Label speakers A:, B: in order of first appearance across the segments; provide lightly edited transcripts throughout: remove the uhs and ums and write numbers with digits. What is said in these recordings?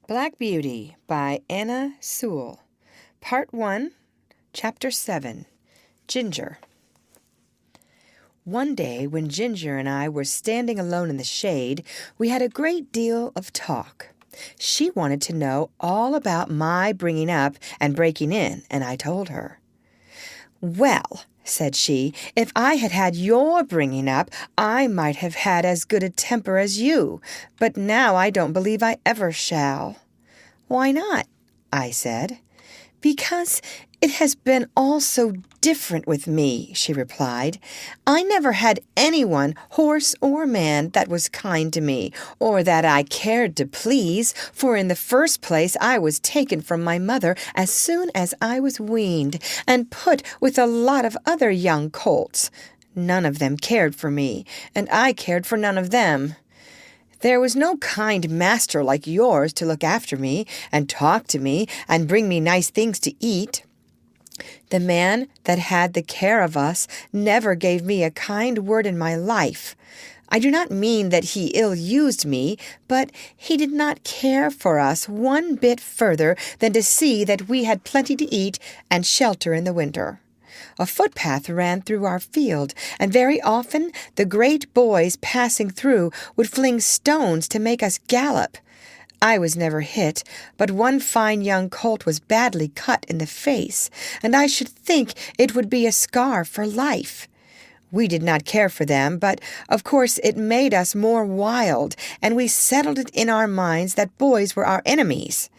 A: Black Beauty by Anna Sewell. Part 1, Chapter 7, Ginger. One day when Ginger and I were standing alone in the shade, we had a great deal of talk. She wanted to know all about my bringing up and breaking in, and I told her. "Well," said she, "if I had had your bringing up, I might have had as good a temper as you, but now I don't believe I ever shall." "Why not?" I said. "Because it has been all so different with me," she replied. "I never had anyone, horse or man, that was kind to me, or that I cared to please, for in the first place I was taken from my mother as soon as I was weaned, and put with a lot of other young colts. None of them cared for me, and I cared for none of them. There was no kind master like yours to look after me, and talk to me, and bring me nice things to eat. The man that had the care of us never gave me a kind word in my life. I do not mean that he ill-used me, but he did not care for us one bit further than to see that we had plenty to eat and shelter in the winter. A footpath ran through our field, and very often the great boys passing through would fling stones to make us gallop. I was never hit, but one fine young colt was badly cut in the face, and I should think it would be a scar for life. We did not care for them, but of course it made us more wild, and we settled it in our minds that boys were our enemies.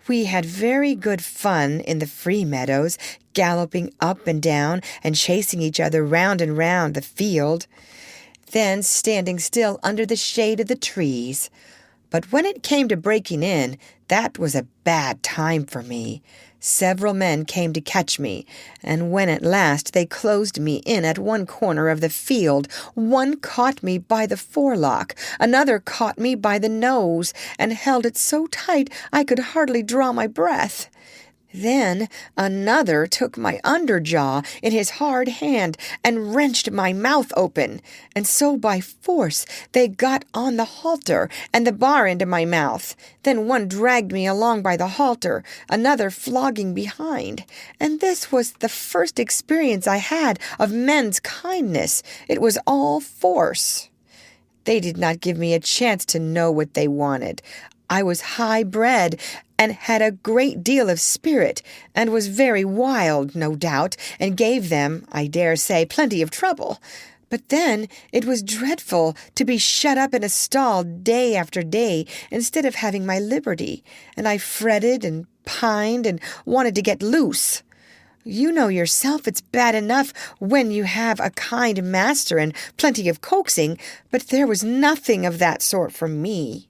A: We had very good fun in the free meadows, galloping up and down and chasing each other round and round the field, then standing still under the shade of the trees. But when it came to breaking in, that was a bad time for me. Several men came to catch me, and when at last they closed me in at one corner of the field, one caught me by the forelock, another caught me by the nose, and held it so tight I could hardly draw my breath. Then another took my underjaw in his hard hand and wrenched my mouth open, and so by force they got on the halter and the bar into my mouth. Then one dragged me along by the halter, another flogging behind, and this was the first experience I had of men's kindness. It was all force. They did not give me a chance to know what they wanted. I was high-bred and had a great deal of spirit, and was very wild, no doubt, and gave them, I dare say, plenty of trouble. But then it was dreadful to be shut up in a stall day after day instead of having my liberty, and I fretted and pined and wanted to get loose. You know yourself it's bad enough when you have a kind master and plenty of coaxing, but there was nothing of that sort for me.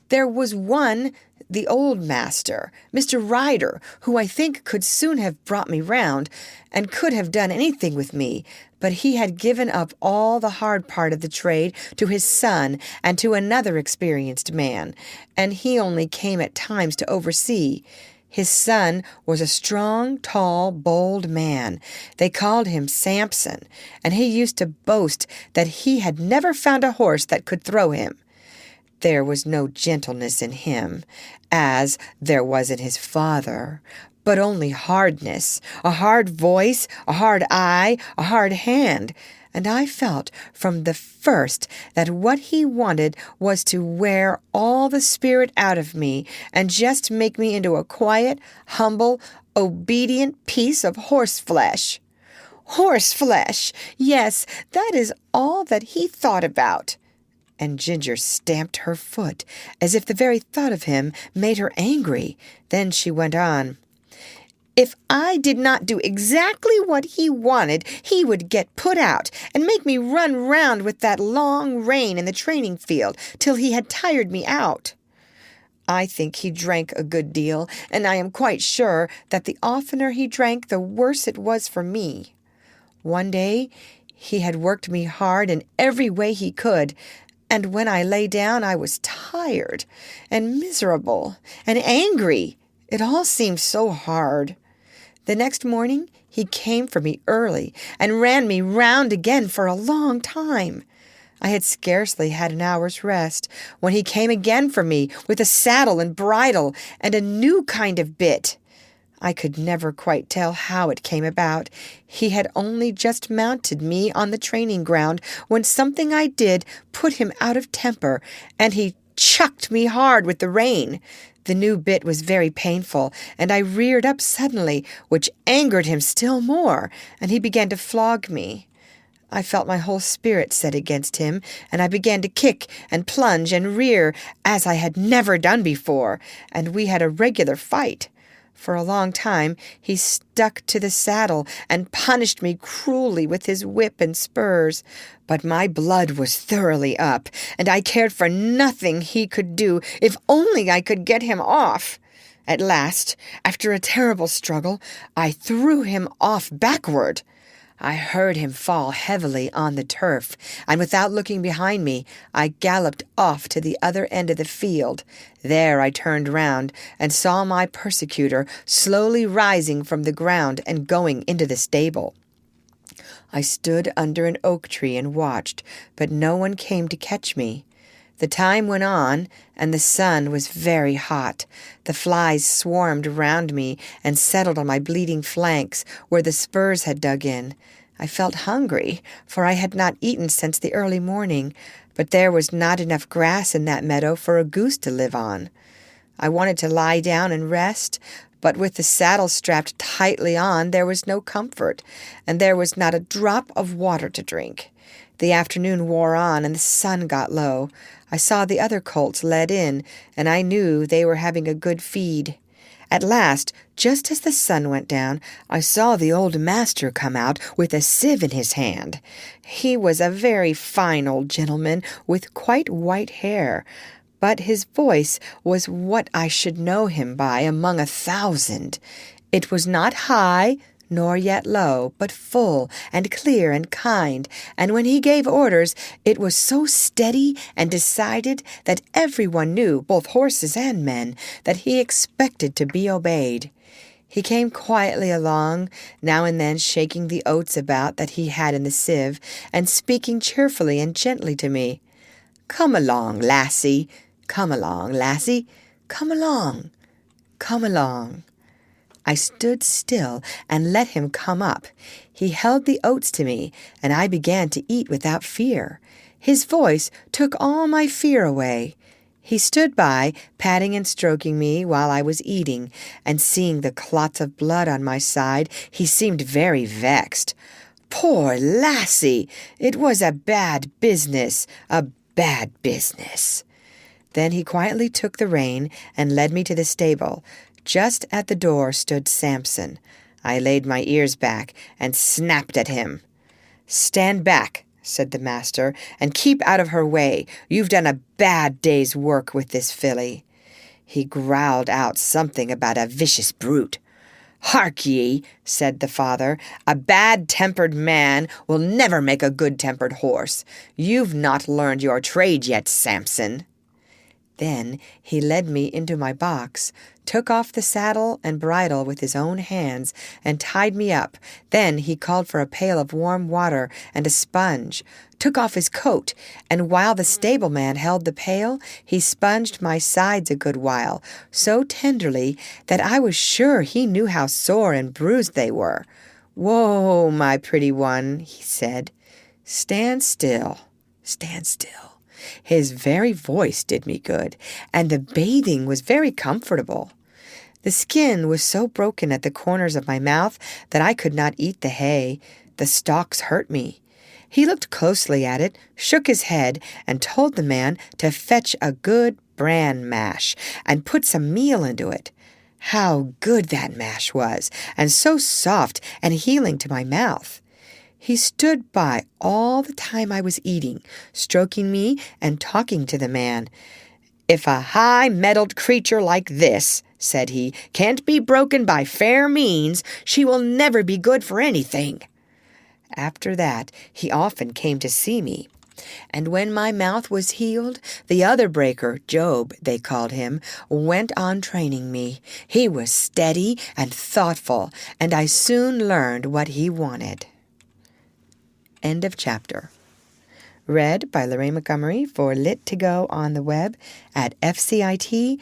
A: There was one, the old master, Mr. Ryder, who I think could soon have brought me round, and could have done anything with me, but he had given up all the hard part of the trade to his son and to another experienced man, and he only came at times to oversee. His son was a strong, tall, bold man. They called him Samson, and he used to boast that he had never found a horse that could throw him. There was no gentleness in him, as there was in his father, but only hardness, a hard voice, a hard eye, a hard hand, and I felt from the first that what he wanted was to wear all the spirit out of me and just make me into a quiet, humble, obedient piece of horseflesh. Horseflesh! Yes, that is all that he thought about. And Ginger stamped her foot, as if the very thought of him made her angry. Then she went on. If I did not do exactly what he wanted, he would get put out and make me run round with that long rein in the training field till he had tired me out. I think he drank a good deal, and I am quite sure that the oftener he drank, the worse it was for me. One day he had worked me hard in every way he could, and when I lay down I was tired and miserable and angry. It all seemed so hard. The next morning he came for me early and ran me round again for a long time. I had scarcely had an hour's rest when he came again for me with a saddle and bridle and a new kind of bit. I could never quite tell how it came about. He had only just mounted me on the training ground when something I did put him out of temper, and he chucked me hard with the rein. The new bit was very painful, and I reared up suddenly, which angered him still more, and he began to flog me. I felt my whole spirit set against him, and I began to kick and plunge and rear as I had never done before, and we had a regular fight. For a long time he stuck to the saddle and punished me cruelly with his whip and spurs. But my blood was thoroughly up, and I cared for nothing he could do if only I could get him off. At last, after a terrible struggle, I threw him off backward. I heard him fall heavily on the turf, and without looking behind me, I galloped off to the other end of the field. There I turned round and saw my persecutor slowly rising from the ground and going into the stable. I stood under an oak tree and watched, but no one came to catch me. The time went on, and the sun was very hot. The flies swarmed round me and settled on my bleeding flanks where the spurs had dug in. I felt hungry, for I had not eaten since the early morning, but there was not enough grass in that meadow for a goose to live on. I wanted to lie down and rest, but with the saddle strapped tightly on there was no comfort, and there was not a drop of water to drink. The afternoon wore on, and the sun got low. I saw the other colts led in, and I knew they were having a good feed. At last, just as the sun went down, I saw the old master come out with a sieve in his hand. He was a very fine old gentleman with quite white hair, but his voice was what I should know him by among 1,000. It was not high, nor yet low, but full and clear and kind, and when he gave orders, it was so steady and decided that everyone knew, both horses and men, that he expected to be obeyed. He came quietly along, now and then shaking the oats about that he had in the sieve, and speaking cheerfully and gently to me. "Come along, lassie. Come along, lassie. Come along. Come along." I stood still and let him come up. He held the oats to me, and I began to eat without fear. His voice took all my fear away. He stood by, patting and stroking me while I was eating, and seeing the clots of blood on my side, he seemed very vexed. "Poor lassie! It was a bad business, a bad business." Then he quietly took the rein and led me to the stable. Just at the door stood Samson. I laid my ears back and snapped at him. "Stand back," said the master, "and keep out of her way. You've done a bad day's work with this filly." He growled out something about a vicious brute. "Hark ye," said the father, "a bad-tempered man will never make a good-tempered horse. You've not learned your trade yet, Samson." Then he led me into my box, took off the saddle and bridle with his own hands, and tied me up. Then he called for a pail of warm water and a sponge, took off his coat, and while the stableman held the pail, he sponged my sides a good while, so tenderly that I was sure he knew how sore and bruised they were. "Whoa, my pretty one," he said. "Stand still, stand still." His very voice did me good, and the bathing was very comfortable. The skin was so broken at the corners of my mouth that I could not eat the hay. The stalks hurt me. He looked closely at it, shook his head, and told the man to fetch a good bran mash and put some meal into it. How good that mash was, and so soft and healing to my mouth. He stood by all the time I was eating, stroking me and talking to the man. "If a high-mettled creature like this," said he, "can't be broken by fair means, she will never be good for anything." After that, he often came to see me. And when my mouth was healed, the other breaker, Job, they called him, went on training me. He was steady and thoughtful, and I soon learned what he wanted. End of chapter. Read by Lorraine Montgomery for Lit to Go on the web at fcit.usf.edu.